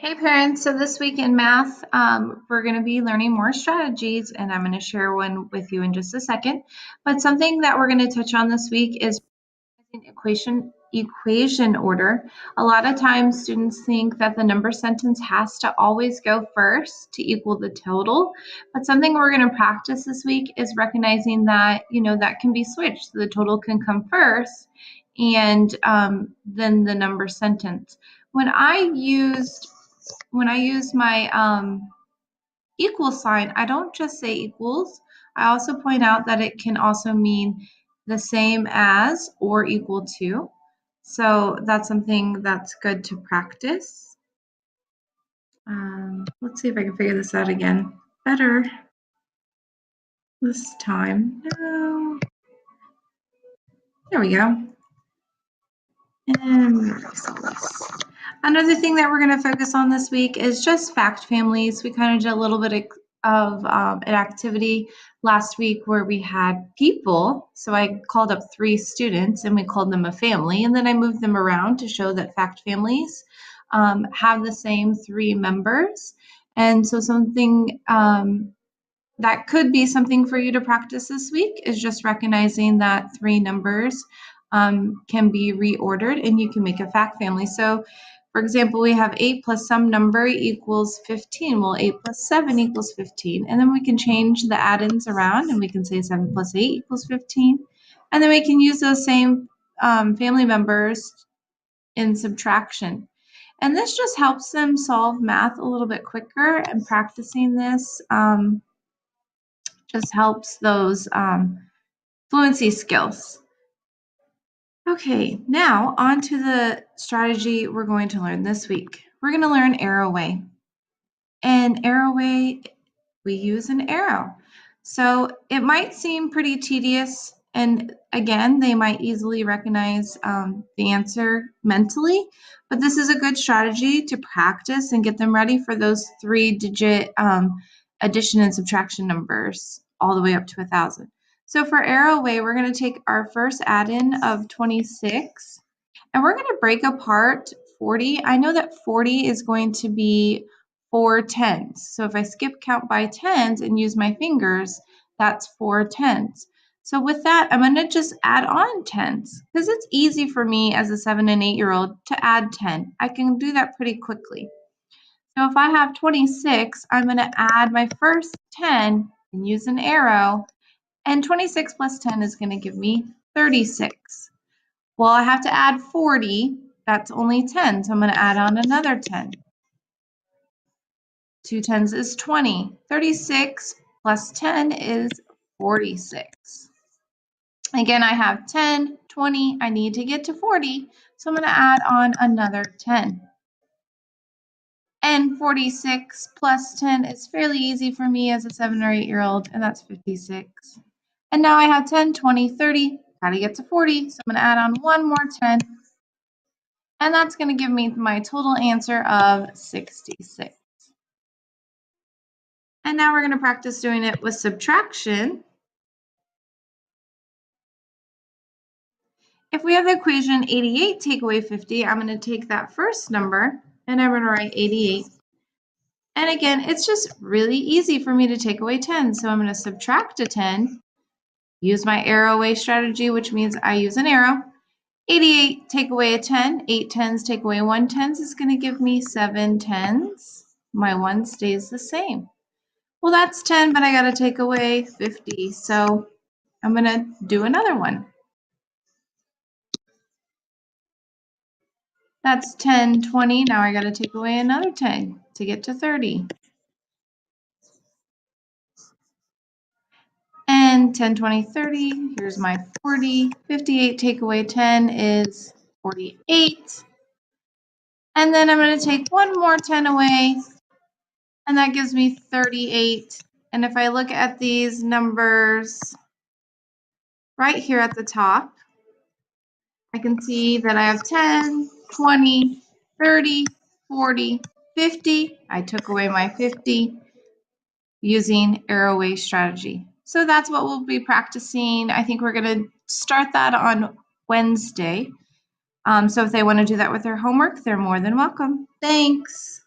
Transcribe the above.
Hey parents, so this week in math, we're going to be learning more strategies, and I'm going to share one with you in just a second. But something that we're going to touch on this week is equation order. A lot of times students think that the number sentence has to always go first to equal the total, but something we're going to practice this week is recognizing that, that can be switched. So the total can come first and then the number sentence. When I use my equal sign, I don't just say equals. I also point out that it can also mean the same as or equal to. So that's something that's good to practice. Let's see if I can figure this out again better this time. No. There we go. And another thing that we're going to focus on this week is just fact families. We kind of did a little bit of an activity last week where we had people. So I called up 3 students and we called them a family. And then I moved them around to show that fact families have the same 3 members. And so something that could be something for you to practice this week is just recognizing that 3 numbers can be reordered and you can make a fact family. So for example, we have 8 plus some number equals 15. Well, 8 plus 7 equals 15. And then we can change the add-ins around and we can say 7 plus 8 equals 15. And then we can use those same family members in subtraction. And this just helps them solve math a little bit quicker, and practicing this just helps those fluency skills. Okay, now on to the strategy we're going to learn this week. We're going to learn arrowway. And arrowway, we use an arrow. So it might seem pretty tedious, and again, they might easily recognize the answer mentally, but this is a good strategy to practice and get them ready for those 3-digit addition and subtraction numbers all the way up to 1,000. So for arrowway, we're going to take our first add-in of 26, and we're going to break apart 40. I know that 40 is going to be 4 tens. So if I skip count by tens and use my fingers, that's 4 tens. So with that, I'm going to just add on tens because it's easy for me as a 7 and 8-year-old to add 10. I can do that pretty quickly. So if I have 26, I'm going to add my first 10 and use an arrow, and 26 plus 10 is going to give me 36. Well, I have to add 40. That's only 10, so I'm going to add on another 10. 2 tens is 20. 36 plus 10 is 46. Again, I have 10, 20. I need to get to 40, so I'm going to add on another 10. And 46 plus 10 is fairly easy for me as a 7 or 8-year-old, and that's 56. And now I have 10, 20, 30. Got to get to 40, so I'm going to add on one more 10. And that's going to give me my total answer of 66. And now we're going to practice doing it with subtraction. If we have the equation 88 take away 50, I'm going to take that first number and I'm going to write 88. And again, it's just really easy for me to take away 10. So I'm going to subtract a 10, use my arrowway strategy, which means I use an arrow. 88 take away a 10, 8 tens take away 1 tens is going to give me 7 tens. My 1 stays the same. Well, that's 10, but I got to take away 50. So I'm going to do another one. That's 10, 20. Now I got to take away another 10 to get to 30. And 10, 20, 30. Here's my 40. 58 take away 10 is 48. And then I'm going to take one more 10 away, and that gives me 38. And if I look at these numbers right here at the top, I can see that I have 10, 20, 30, 40, 50. I took away my 50 using arrowway strategy. So that's what we'll be practicing. I think we're going to start that on Wednesday. So if they want to do that with their homework, they're more than welcome. Thanks.